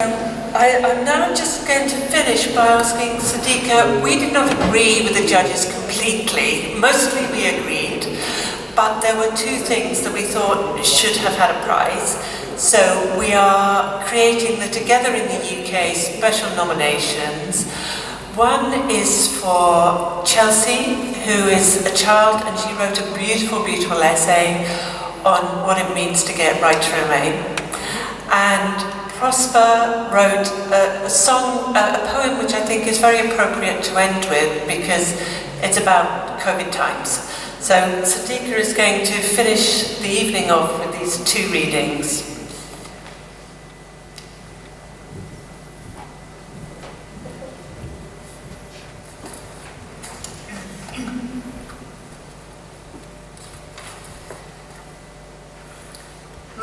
I'm now just going to finish by asking Sadiqa, we did not agree with the judges completely, mostly we agreed, but there were two things that we thought should have had a prize. So we are creating the Together in the UK special nominations. One is for Chelsea, who is a child, and she wrote a beautiful, beautiful essay on what it means to get right to remain. And Prosper wrote a song, a poem which I think is very appropriate to end with because it's about COVID times. So Sadiqa is going to finish the evening off with these two readings.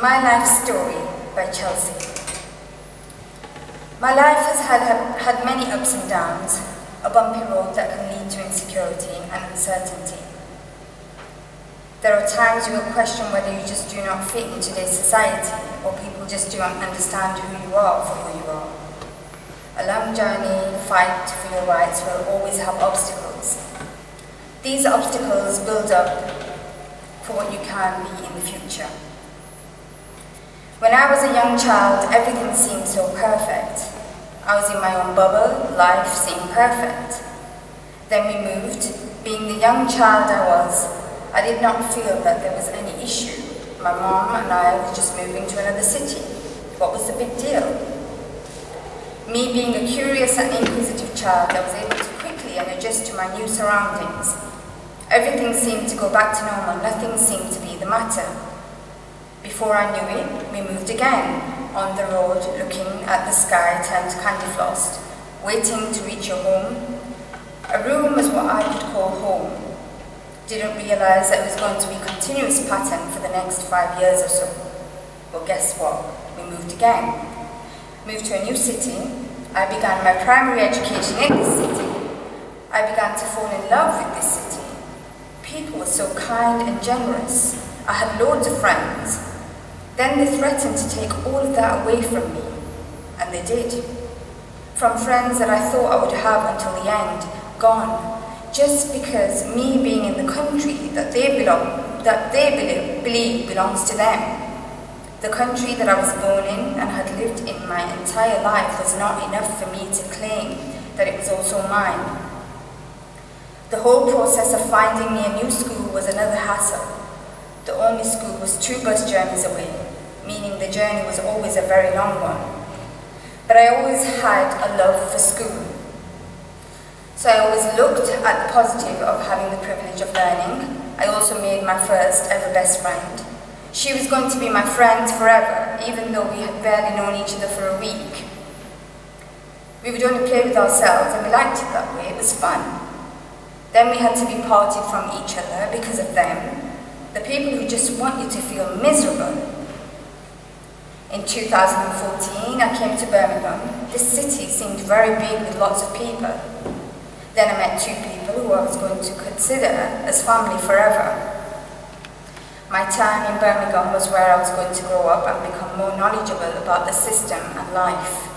My Life Story by Chelsea. My life has had many ups and downs, a bumpy road that can lead to insecurity and uncertainty. There are times you will question whether you just do not fit in today's society, or people just do not understand who you are for who you are. A long journey, fight for your rights will always have obstacles. These obstacles build up for what you can be in the future. When I was a young child, everything seemed so perfect. I was in my own bubble, life seemed perfect. Then we moved. Being the young child I was, I did not feel that there was any issue. My mom and I were just moving to another city. What was the big deal? Me being a curious and inquisitive child, I was able to quickly adjust to my new surroundings. Everything seemed to go back to normal, nothing seemed to be the matter. Before I knew it, we moved again, on the road, looking at the sky turned candy flossed, waiting to reach your home. A room was what I could call home. Didn't realise that it was going to be a continuous pattern for the next 5 years or so. Well, guess what? We moved again. Moved to a new city. I began my primary education in this city. I began to fall in love with this city. People were so kind and generous. I had loads of friends. Then they threatened to take all of that away from me, and they did. From friends that I thought I would have until the end, gone, just because me being in the country that they believe belongs to them. The country that I was born in and had lived in my entire life was not enough for me to claim that it was also mine. The whole process of finding me a new school was another hassle. The only school was 2 bus journeys away, meaning the journey was always a very long one. But I always had a love for school. So I always looked at the positive of having the privilege of learning. I also made my first ever best friend. She was going to be my friend forever, even though we had barely known each other for a week. We would only play with ourselves, and we liked it that way. It was fun. Then we had to be parted from each other because of them. The people who just want you to feel miserable. In 2014, I came to Birmingham. This city seemed very big with lots of people. Then I met 2 people who I was going to consider as family forever. My time in Birmingham was where I was going to grow up and become more knowledgeable about the system and life.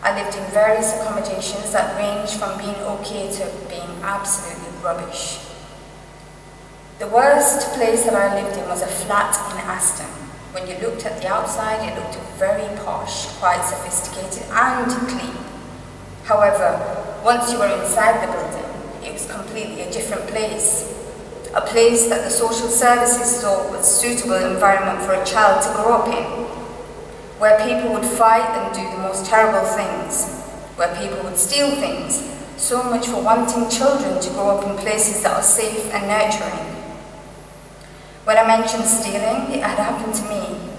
I lived in various accommodations that ranged from being okay to being absolutely rubbish. The worst place that I lived in was a flat in Aston. When you looked at the outside, it looked very posh, quite sophisticated and clean. However, once you were inside the building, it was completely a different place. A place that the social services thought was a suitable environment for a child to grow up in. Where people would fight and do the most terrible things. Where people would steal things. So much for wanting children to grow up in places that are safe and nurturing. When I mentioned stealing, it had happened to me.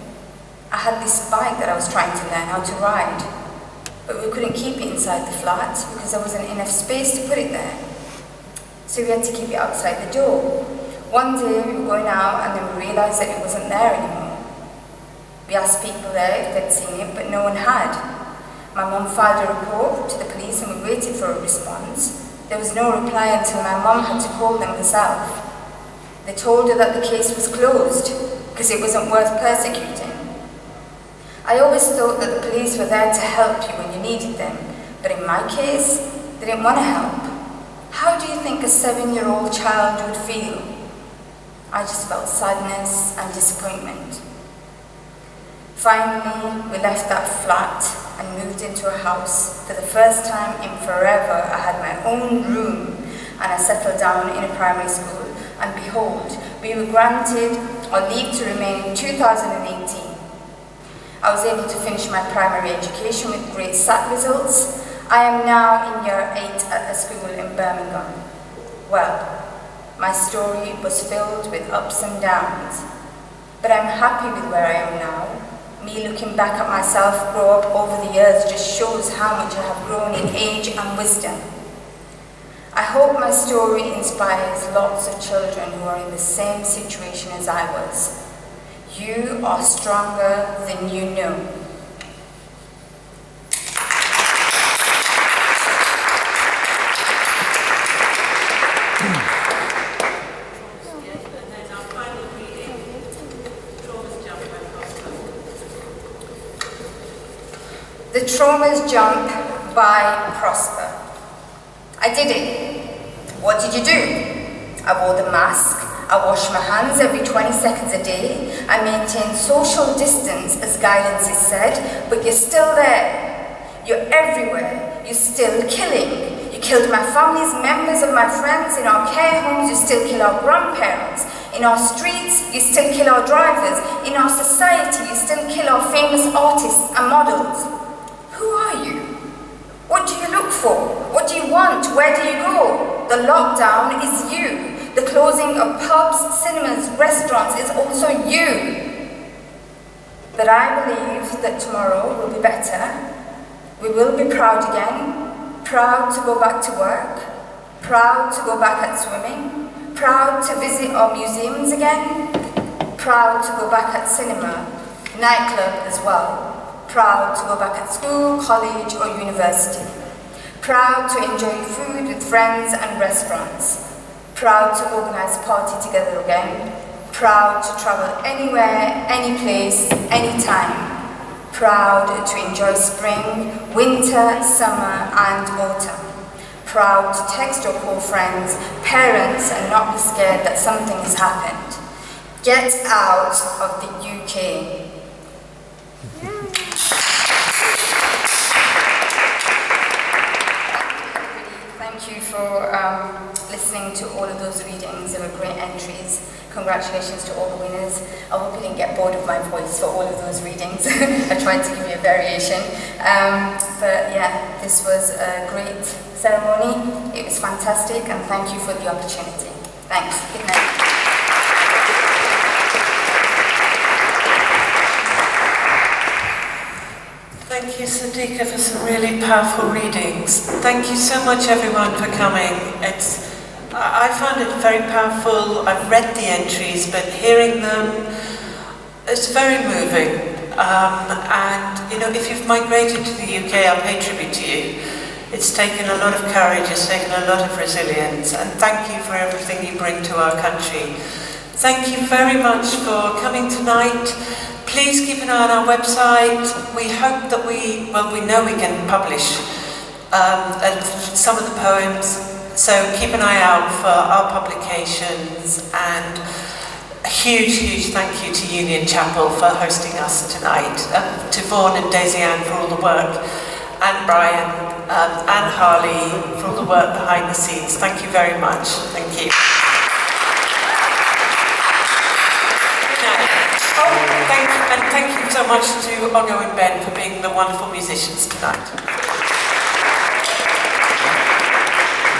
I had this bike that I was trying to learn how to ride, but we couldn't keep it inside the flat because there wasn't enough space to put it there. So we had to keep it outside the door. One day we were going out and then we realised that it wasn't there anymore. We asked people there if they'd seen it, but no one had. My mum filed a report to the police and we waited for a response. There was no reply until my mum had to call them herself. They told her that the case was closed because it wasn't worth persecuting. I always thought that the police were there to help you when you needed them, but in my case, they didn't want to help. How do you think a 7-year-old child would feel? I just felt sadness and disappointment. Finally, we left that flat and moved into a house. For the first time in forever, I had my own room and I settled down in a primary school. And behold, we were granted a leave to remain in 2018. I was able to finish my primary education with great SAT results. I am now in year 8 at a school in Birmingham. Well, my story was filled with ups and downs, but I'm happy with where I am now. Me looking back at myself grow up over the years just shows how much I have grown in age and wisdom. I hope my story inspires lots of children who are in the same situation as I was. You are stronger than you know. The Traumas Jump by Prosper. I did it. What did you do? I wore the mask. I washed my hands every 20 seconds a day. I maintained social distance as guidance is said, but you're still there. You're everywhere. You're still killing. You killed my family's members of my friends. In our care homes, you still kill our grandparents. In our streets, you still kill our drivers. In our society, you still kill our famous artists and models. Who are you? What do you look for? What do you want? Where do you go? The lockdown is you. The closing of pubs, cinemas, restaurants is also you. But I believe that tomorrow will be better. We will be proud again. Proud to go back to work. Proud to go back at swimming. Proud to visit our museums again. Proud to go back at cinema, nightclub as well. Proud to go back at school, college or university. Proud to enjoy food with friends and restaurants. Proud to organise a party together again. Proud to travel anywhere, any place, anytime. Proud to enjoy spring, winter, summer and autumn. Proud to text or call friends, parents and not be scared that something has happened. Get out of the UK. Thank you for listening to all of those readings. They were great entries. Congratulations to all the winners. I hope you didn't get bored of my voice for all of those readings. I tried to give you a variation. But yeah, this was a great ceremony. It was fantastic and thank you for the opportunity. Thanks. Good night. Thank you, Sadiqa, for some really powerful readings. Thank you so much, everyone, for coming. I found it very powerful. I've read the entries, but hearing them, it's very moving. And, you know, if you've migrated to the UK, I pay tribute to you. It's taken a lot of courage, it's taken a lot of resilience, and thank you for everything you bring to our country. Thank you very much for coming tonight. Please keep an eye on our website. We hope that we know we can publish some of the poems, so keep an eye out for our publications, and a huge, huge thank you to Union Chapel for hosting us tonight, to Vaughan and Daisy Ann for all the work, and Brian and Harley for all the work behind the scenes. Thank you very much. Thank you. Thank you so much to Ogo and Ben for being the wonderful musicians tonight.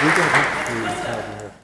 We don't have to have